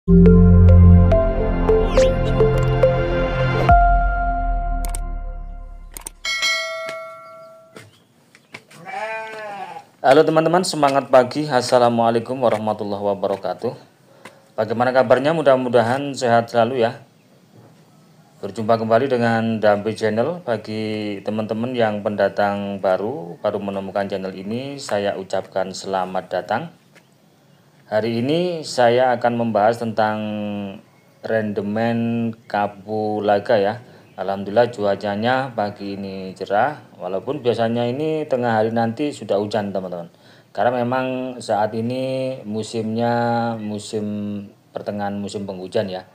Halo teman-teman, semangat pagi. Assalamualaikum warahmatullahi wabarakatuh. Bagaimana kabarnya? Mudah-mudahan sehat selalu ya. Berjumpa kembali dengan Dampi Channel. Bagi teman-teman yang pendatang baru menemukan channel ini, saya ucapkan selamat datang. Hari ini saya akan membahas tentang rendemen kapulaga ya. Alhamdulillah cuacanya pagi ini cerah, walaupun biasanya ini tengah hari nanti sudah hujan teman-teman. Karena memang saat ini musimnya musim pertengahan musim penghujan ya.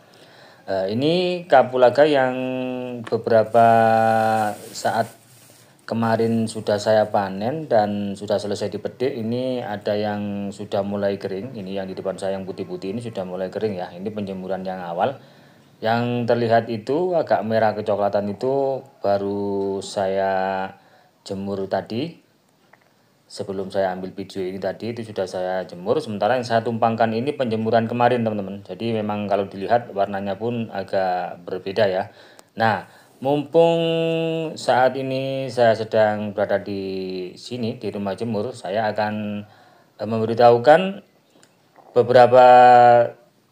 Ini kapulaga yang beberapa saat kemarin sudah saya panen dan sudah selesai dipetik. Ini ada yang sudah mulai kering. Ini yang di depan saya yang putih-putih ini sudah mulai kering ya. Ini penjemuran yang awal. Yang terlihat itu agak merah kecoklatan itu baru saya jemur tadi. Sebelum saya ambil video ini tadi itu sudah saya jemur. Sementara yang saya tumpangkan ini penjemuran kemarin teman-teman. Jadi memang kalau dilihat warnanya pun agak berbeda ya. Nah, mumpung saat ini saya sedang berada di sini di rumah jemur, saya akan memberitahukan beberapa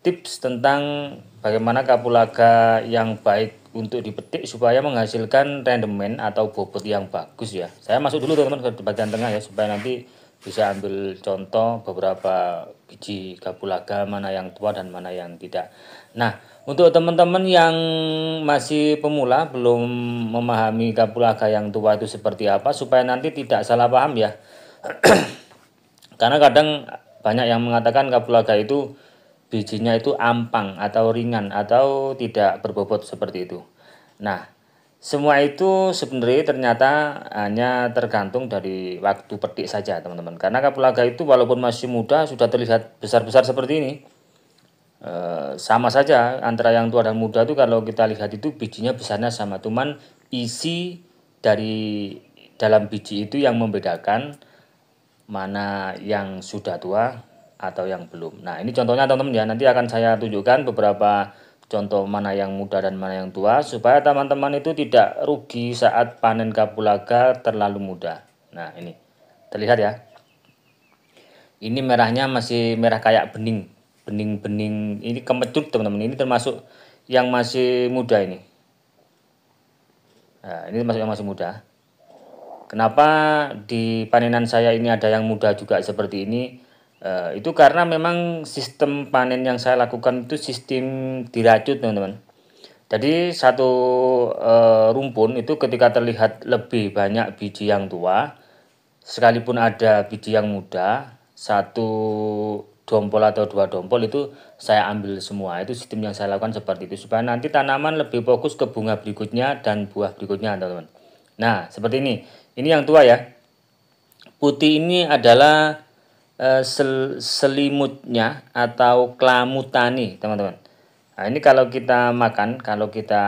tips tentang bagaimana kapulaga yang baik untuk dipetik supaya menghasilkan rendemen atau bobot yang bagus ya. Saya masuk dulu teman-teman ke bagian tengah ya supaya nanti bisa ambil contoh beberapa biji kapulaga mana yang tua dan mana yang tidak. Nah, untuk teman-teman yang masih pemula belum memahami kapulaga yang tua itu seperti apa supaya nanti tidak salah paham ya. Karena kadang banyak yang mengatakan kapulaga itu bijinya itu ampang atau ringan atau tidak berbobot seperti itu. Nah, semua itu sebenarnya ternyata hanya tergantung dari waktu petik saja teman-teman. Karena kapulaga itu walaupun masih muda sudah terlihat besar-besar seperti ini. Sama saja antara yang tua dan muda itu kalau kita lihat itu bijinya besarnya sama. Cuman isi dari dalam biji itu yang membedakan mana yang sudah tua atau yang belum. Nah, ini contohnya teman-teman ya. Nanti akan saya tunjukkan beberapa contoh mana yang muda dan mana yang tua supaya teman-teman itu tidak rugi saat panen kapulaga terlalu muda. Nah, ini terlihat ya. Ini merahnya masih merah kayak bening. Bening-bening ini kemecut teman-teman. Ini termasuk yang masih muda ini. Nah, ini termasuk yang masih muda. Kenapa di panenan saya ini ada yang muda juga seperti ini? Itu karena memang sistem panen yang saya lakukan itu sistem dirajut teman-teman. Jadi satu rumpun itu ketika terlihat lebih banyak biji yang tua, sekalipun ada biji yang muda, satu dompol atau dua dompol itu saya ambil semua. Itu sistem yang saya lakukan seperti itu supaya nanti tanaman lebih fokus ke bunga berikutnya dan buah berikutnya teman-teman. Nah, seperti ini. Ini yang tua ya. Putih ini adalah selimutnya atau klamutani, teman-teman. Nah, ini kalau kita makan, kalau kita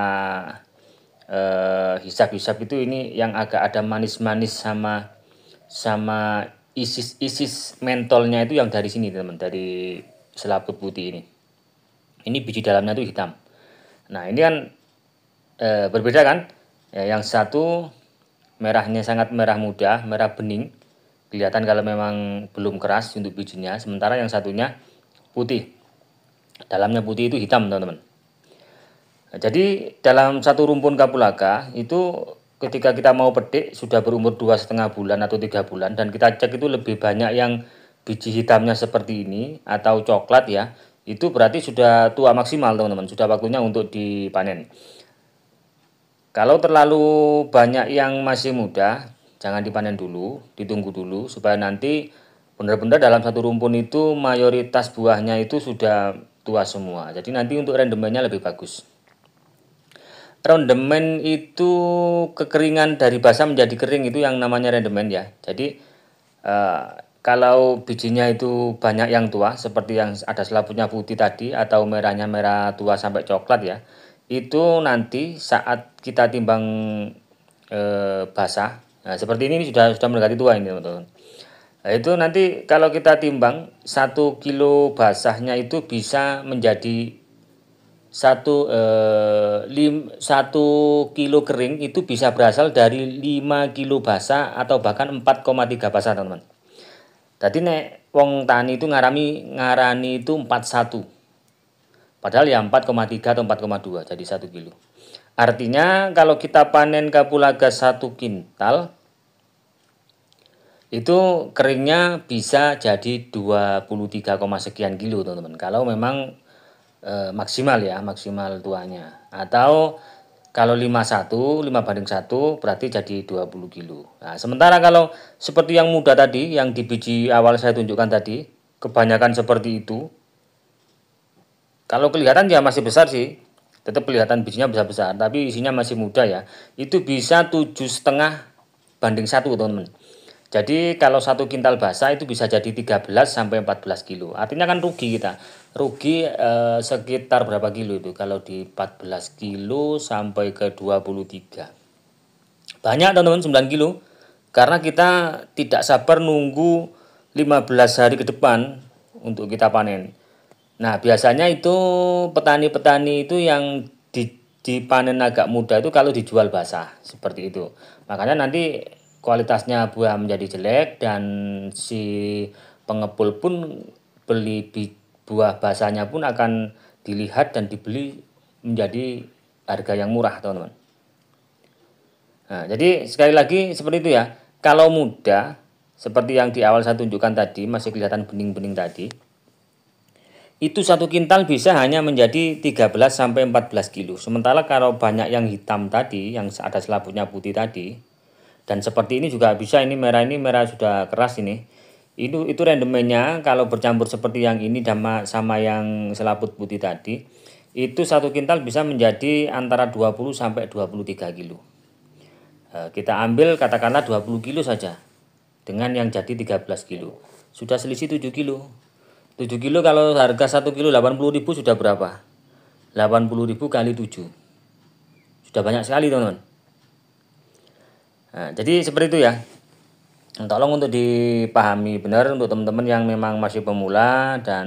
hisap-hisap itu ini yang agak ada manis-manis sama isis mentolnya itu yang dari sini, teman-teman, dari selaput putih ini. Ini biji dalamnya itu hitam. Nah, ini kan berbeda kan? Ya, yang satu merahnya sangat merah muda, merah bening. Kelihatan kalau memang belum keras untuk bijinya. Sementara yang satunya putih. Dalamnya putih itu hitam teman-teman. Nah, jadi dalam satu rumpun kapulaga itu ketika kita mau petik sudah berumur 2,5 bulan atau 3 bulan. Dan kita cek itu lebih banyak yang biji hitamnya seperti ini atau coklat ya. Itu berarti sudah tua maksimal teman-teman. Sudah waktunya untuk dipanen. Kalau terlalu banyak yang masih muda, jangan dipanen dulu, ditunggu dulu supaya nanti benar-benar dalam satu rumpun itu mayoritas buahnya itu sudah tua semua. Jadi nanti untuk rendemennya lebih bagus. Rendemen itu kekeringan dari basah menjadi kering itu yang namanya rendemen ya. Jadi kalau bijinya itu banyak yang tua seperti yang ada selaputnya putih tadi atau merahnya merah tua sampai coklat ya. Itu nanti saat kita timbang basah, nah seperti ini sudah mendekati tua ini teman-teman. Nah, itu nanti kalau kita timbang 1 kilo basahnya itu bisa menjadi 1 kilo kering itu bisa berasal dari 5 kilo basah atau bahkan 4,3 basah teman-teman. Tadi nek wong tani itu ngarani itu 41. Padahal ya 4,3 atau 4,2 jadi 1 kilo. Artinya kalau kita panen kapulaga 1 kintal itu keringnya bisa jadi 23, sekian kilo teman-teman. Kalau memang maksimal ya, maksimal tuanya. Atau kalau 5 banding 1 berarti jadi 20 kilo. Nah, sementara kalau seperti yang muda tadi, yang di biji awal saya tunjukkan tadi, kebanyakan seperti itu. Kalau kelihatan ya masih besar sih, tetap kelihatan bijinya besar-besar, tapi isinya masih muda ya. Itu bisa 7,5 banding 1 teman-teman. Jadi kalau 1 kintal basah itu bisa jadi 13 sampai 14 kilo. Artinya kan rugi kita. Rugi sekitar berapa kilo itu? Kalau di 14 kilo sampai ke 23. Banyak teman-teman 9 kilo. Karena kita tidak sabar nunggu 15 hari ke depan untuk kita panen. Nah, biasanya itu petani-petani itu yang dipanen agak muda itu kalau dijual basah seperti itu. Makanya nanti kualitasnya buah menjadi jelek dan si pengepul pun beli buah basahnya pun akan dilihat dan dibeli menjadi harga yang murah, teman-teman. Nah, jadi sekali lagi seperti itu ya. Kalau muda seperti yang di awal saya tunjukkan tadi, masih kelihatan bening-bening tadi, itu 1 kintal bisa hanya menjadi 13 sampai 14 kilo. Sementara kalau banyak yang hitam tadi, yang ada selaputnya putih tadi, dan seperti ini juga bisa, ini merah sudah keras ini. Itu rendemennya kalau bercampur seperti yang ini sama yang selaput putih tadi, itu 1 kintal bisa menjadi antara 20 sampai 23 kilo. Kita ambil katakanlah 20 kilo saja dengan yang jadi 13 kilo. Sudah selisih 7 kilo. 7 kilo kalau harga 1 kilo 80.000 sudah berapa? 80.000 kali 7. Sudah banyak sekali, teman-teman. Nah, jadi seperti itu ya. Tolong untuk dipahami benar untuk teman-teman yang memang masih pemula dan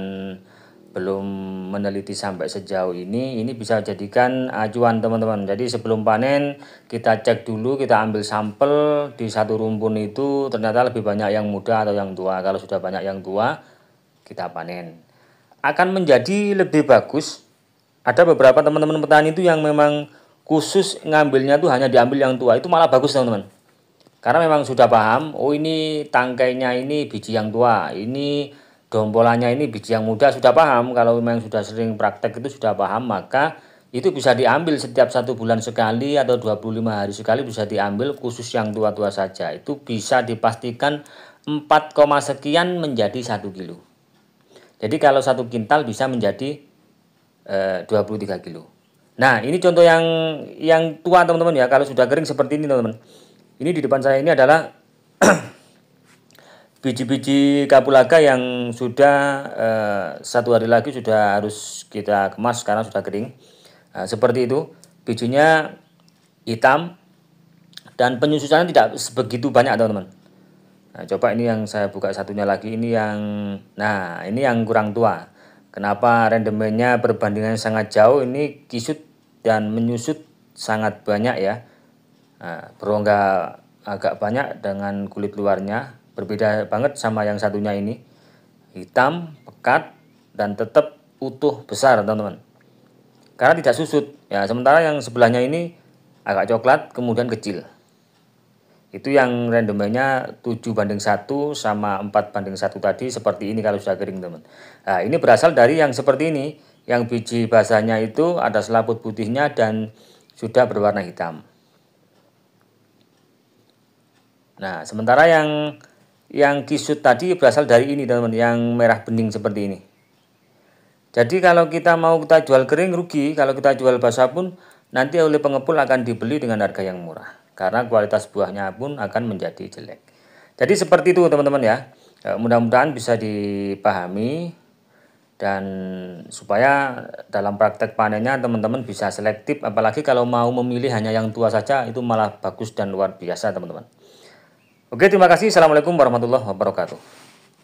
belum meneliti sampai sejauh ini bisa jadikan acuan teman-teman. Jadi sebelum panen kita cek dulu, kita ambil sampel di satu rumpun itu ternyata lebih banyak yang muda atau yang tua. Kalau sudah banyak yang tua kita panen. Akan menjadi lebih bagus. Ada beberapa teman-teman petani itu yang memang khusus ngambilnya tuh hanya diambil yang tua, itu malah bagus teman-teman. Karena memang sudah paham, oh ini tangkainya ini biji yang tua, ini dompolannya ini biji yang muda, sudah paham. Kalau memang sudah sering praktek itu sudah paham, maka itu bisa diambil setiap 1 bulan sekali atau 25 hari sekali bisa diambil khusus yang tua-tua saja. Itu bisa dipastikan 4, sekian menjadi 1 kilo. Jadi kalau 1 kintal bisa menjadi 23 kilo. Nah, ini contoh yang tua teman-teman ya. Kalau sudah kering seperti ini teman-teman. Ini di depan saya ini adalah biji-biji kapulaga yang sudah 1 hari lagi sudah harus kita kemas karena sudah kering. Nah, seperti itu. Bijinya hitam dan penyusutannya tidak sebegitu banyak teman-teman. Nah, coba ini yang saya buka satunya lagi. Ini yang kurang tua. Kenapa rendemennya perbandingannya sangat jauh? Ini kisut dan menyusut sangat banyak ya. Nah, berongga agak banyak dengan kulit luarnya, berbeda banget sama yang satunya ini. Hitam, pekat, dan tetap utuh besar teman-teman. Karena tidak susut. Ya, sementara yang sebelahnya ini agak coklat kemudian kecil. Itu yang rendemennya 7:1 sama 4:1 tadi seperti ini kalau sudah kering teman. Nah, ini berasal dari yang seperti ini, yang biji basahnya itu ada selaput putihnya dan sudah berwarna hitam. Nah, sementara yang kisut tadi berasal dari ini teman-teman, yang merah bening seperti ini. Jadi kalau kita mau kita jual kering rugi, kalau kita jual basah pun nanti oleh pengepul akan dibeli dengan harga yang murah. Karena kualitas buahnya pun akan menjadi jelek. Jadi seperti itu teman-teman ya. Mudah-mudahan bisa dipahami dan supaya dalam praktek panennya teman-teman bisa selektif. Apalagi kalau mau memilih hanya yang tua saja itu malah bagus dan luar biasa teman-teman. Oke, terima kasih. Assalamualaikum warahmatullahi wabarakatuh.